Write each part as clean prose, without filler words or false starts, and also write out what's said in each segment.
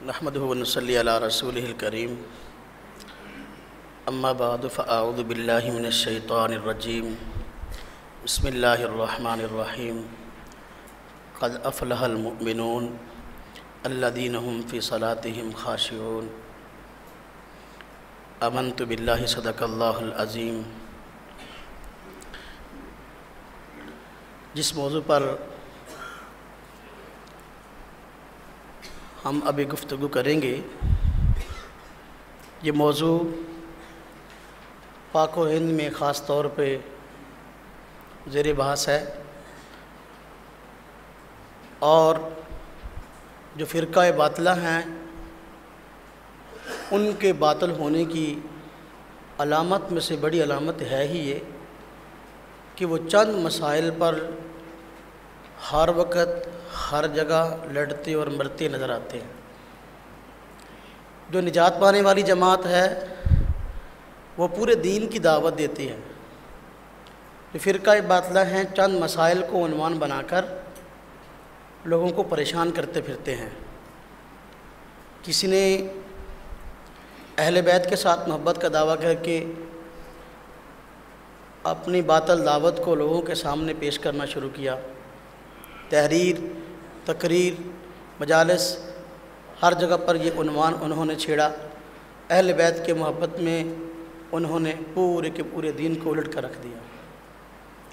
نحمده ونصلي على رسوله الكريم اما بعد فاعوذ بالله من الشيطان الرجيم بسم الله الرحمن الرحيم قد افلح المؤمنون الذين هم في صلاتهم خاشعون آمنت بالله صدق الله العظیم۔ جس موضوع پر ہم ابھی گفتگو کریں گے، یہ موضوع پاک و ہند میں خاص طور پہ زیر بحث ہے، اور جو فرقہ باطلہ ہیں ان کے باطل ہونے کی علامت میں سے بڑی علامت ہے ہی یہ کہ وہ چند مسائل پر ہر وقت ہر جگہ لڑتے اور مرتے نظر آتے ہیں۔ جو نجات پانے والی جماعت ہے وہ پورے دین کی دعوت دیتی ہے، جو فرقہ باطلہ ہیں چند مسائل کو عنوان بنا کر لوگوں کو پریشان کرتے پھرتے ہیں۔ کسی نے اہل بیت کے ساتھ محبت کا دعویٰ کر کے اپنی باطل دعوت کو لوگوں کے سامنے پیش کرنا شروع کیا۔ تحریر، تقریر، مجالس، ہر جگہ پر یہ عنوان انہوں نے چھیڑا۔ اہل بیت کے محبت میں انہوں نے پورے کے پورے دین کو الٹ کر رکھ دیا۔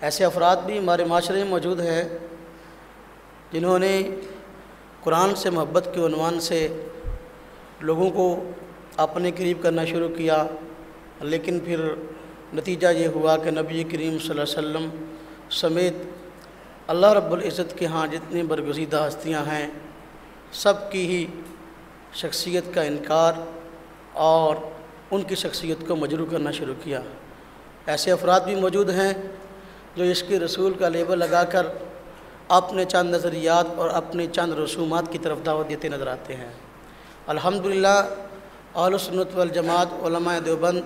ایسے افراد بھی ہمارے معاشرے میں موجود ہیں جنہوں نے قرآن سے محبت کے عنوان سے لوگوں کو اپنے قریب کرنا شروع کیا، لیکن پھر نتیجہ یہ ہوا کہ نبی کریم صلی اللہ علیہ وسلم سمیت اللہ رب العزت کے ہاں جتنی برگزیدہ ہستیاں ہیں سب کی ہی شخصیت کا انکار اور ان کی شخصیت کو مجروح کرنا شروع کیا۔ ایسے افراد بھی موجود ہیں جو عشق رسول کا لیبل لگا کر اپنے چند نظریات اور اپنے چند رسومات کی طرف دعوت دیتے نظر آتے ہیں۔ الحمدللہ اہل سنت والجماعت علماء دیوبند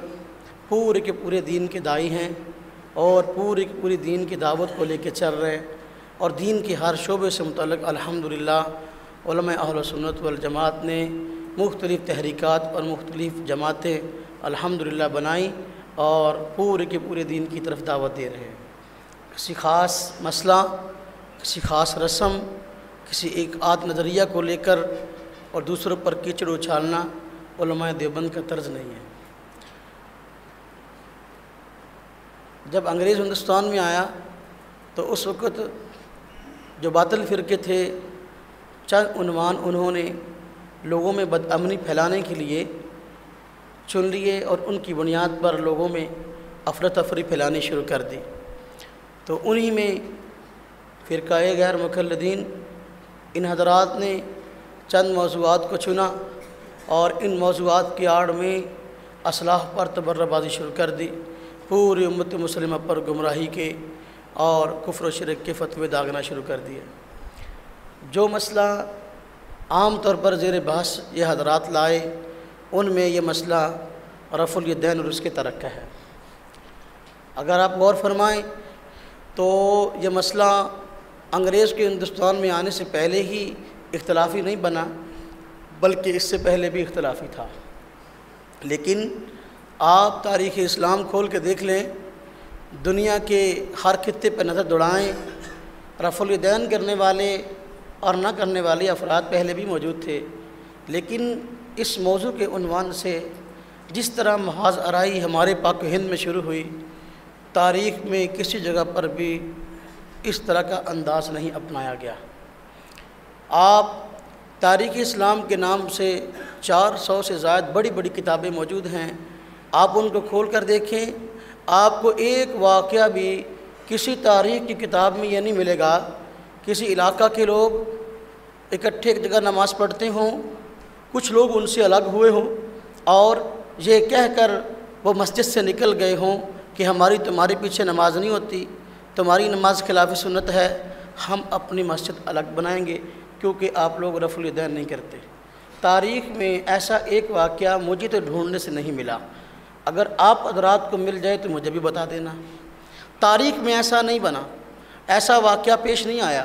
پورے کے پورے دین کے داعی ہیں اور پوری کی پوری دین کی دعوت کو لے کے چل رہے ہیں، اور دین کے ہر شعبے سے متعلق الحمدللہ علماء اہل سنت والجماعت نے مختلف تحریکات اور مختلف جماعتیں الحمدللہ بنائیں اور پورے کے پورے دین کی طرف دعوت دے رہے ہیں۔ کسی خاص مسئلہ، کسی خاص رسم، کسی ایک آدھ نظریہ کو لے کر اور دوسروں پر کیچڑ اچھالنا علماء دیوبند کا طرز نہیں ہے۔ جب انگریز ہندوستان میں آیا تو اس وقت جو باطل فرقے تھے چند عنوان انہوں نے لوگوں میں بدامنی پھیلانے کے لیے چن لیے اور ان کی بنیاد پر لوگوں میں افراتفری پھیلانی شروع کر دی۔ تو انہی میں فرقہ غیر مقلدین ان حضرات نے چند موضوعات کو چنا اور ان موضوعات کی آڑ میں اصلاح پر تبرہ بازی شروع کر دی، پوری امت مسلمہ پر گمراہی کے اور کفر و شرک کے فتوے داغنا شروع کر دیے۔ جو مسئلہ عام طور پر زیر بحث یہ حضرات لائے ان میں یہ مسئلہ رفع الیدین اور اس کے ترک کا ہے۔ اگر آپ غور فرمائیں تو یہ مسئلہ انگریز کے ہندوستان میں آنے سے پہلے ہی اختلافی نہیں بنا، بلکہ اس سے پہلے بھی اختلافی تھا۔ لیکن آپ تاریخ اسلام کھول کے دیکھ لیں، دنیا کے ہر خطے پہ نظر دوڑائیں، رفع الیدین کرنے والے اور نہ کرنے والے افراد پہلے بھی موجود تھے، لیکن اس موضوع کے عنوان سے جس طرح محاذ آرائی ہمارے پاک و ہند میں شروع ہوئی، تاریخ میں کسی جگہ پر بھی اس طرح کا انداز نہیں اپنایا گیا۔ آپ تاریخ اسلام کے نام سے 400 سے زائد بڑی بڑی کتابیں موجود ہیں، آپ ان کو کھول کر دیکھیں، آپ کو ایک واقعہ بھی کسی تاریخ کی کتاب میں یہ نہیں ملے گا کسی علاقہ کے لوگ اکٹھے ایک جگہ نماز پڑھتے ہوں، کچھ لوگ ان سے الگ ہوئے ہوں اور یہ کہہ کر وہ مسجد سے نکل گئے ہوں کہ ہماری تمہارے پیچھے نماز نہیں ہوتی، تمہاری نماز خلاف سنت ہے، ہم اپنی مسجد الگ بنائیں گے کیونکہ آپ لوگ رفع الیدین نہیں کرتے۔ تاریخ میں ایسا ایک واقعہ مجھے تو ڈھونڈنے سے نہیں ملا، اگر آپ حضرات کو مل جائے تو مجھے بھی بتا دینا۔ تاریخ میں ایسا نہیں بنا، ایسا واقعہ پیش نہیں آیا،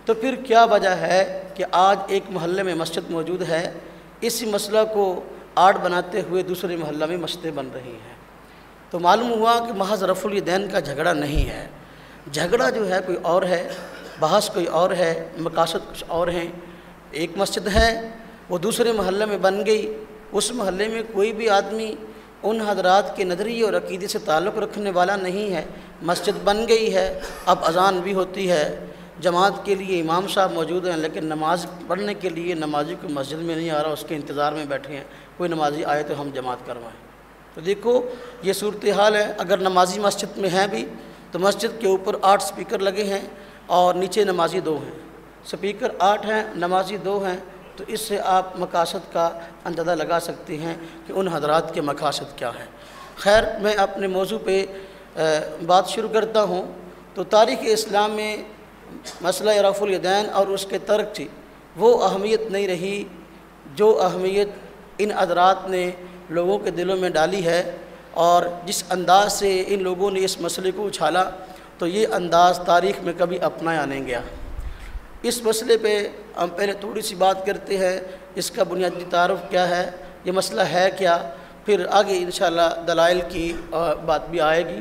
تو پھر کیا وجہ ہے کہ آج ایک محلے میں مسجد موجود ہے، اسی مسئلہ کو آڑ بناتے ہوئے دوسرے محلہ میں مسجدیں بن رہی ہیں۔ تو معلوم ہوا کہ محض رفع الیدین کا جھگڑا نہیں ہے، جھگڑا جو ہے کوئی اور ہے، بحث کوئی اور ہے، مقاصد کچھ اور ہیں۔ ایک مسجد ہے وہ دوسرے محلے میں بن گئی، اس محلے میں کوئی بھی آدمی ان حضرات کے نظریے اور عقیدے سے تعلق رکھنے والا نہیں ہے، مسجد بن گئی ہے، اب اذان بھی ہوتی ہے، جماعت کے لیے امام صاحب موجود ہیں، لیکن نماز پڑھنے کے لیے نمازی کو مسجد میں نہیں آ رہا، اس کے انتظار میں بیٹھے ہیں کوئی نمازی آئے تو ہم جماعت کروائیں۔ تو دیکھو یہ صورتحال ہے۔ اگر نمازی مسجد میں ہیں بھی تو مسجد کے اوپر 8 سپیکر لگے ہیں اور نیچے نمازی 2 ہیں، سپیکر 8 ہیں، نمازی 2 ہیں، تو اس سے آپ مقاصد کا اندازہ لگا سکتے ہیں کہ ان حضرات کے مقاصد کیا ہیں۔ خیر، میں اپنے موضوع پہ بات شروع کرتا ہوں۔ تو تاریخ اسلام میں مسئلہ رفع الیدین اور اس کے ترک کی وہ اہمیت نہیں رہی جو اہمیت ان حضرات نے لوگوں کے دلوں میں ڈالی ہے، اور جس انداز سے ان لوگوں نے اس مسئلے کو اچھالا تو یہ انداز تاریخ میں کبھی اپنایا نہیں گیا۔ اس مسئلے پہ ہم پہلے تھوڑی سی بات کرتے ہیں، اس کا بنیادی تعارف کیا ہے، یہ مسئلہ ہے کیا، پھر آگے انشاءاللہ دلائل کی بات بھی آئے گی۔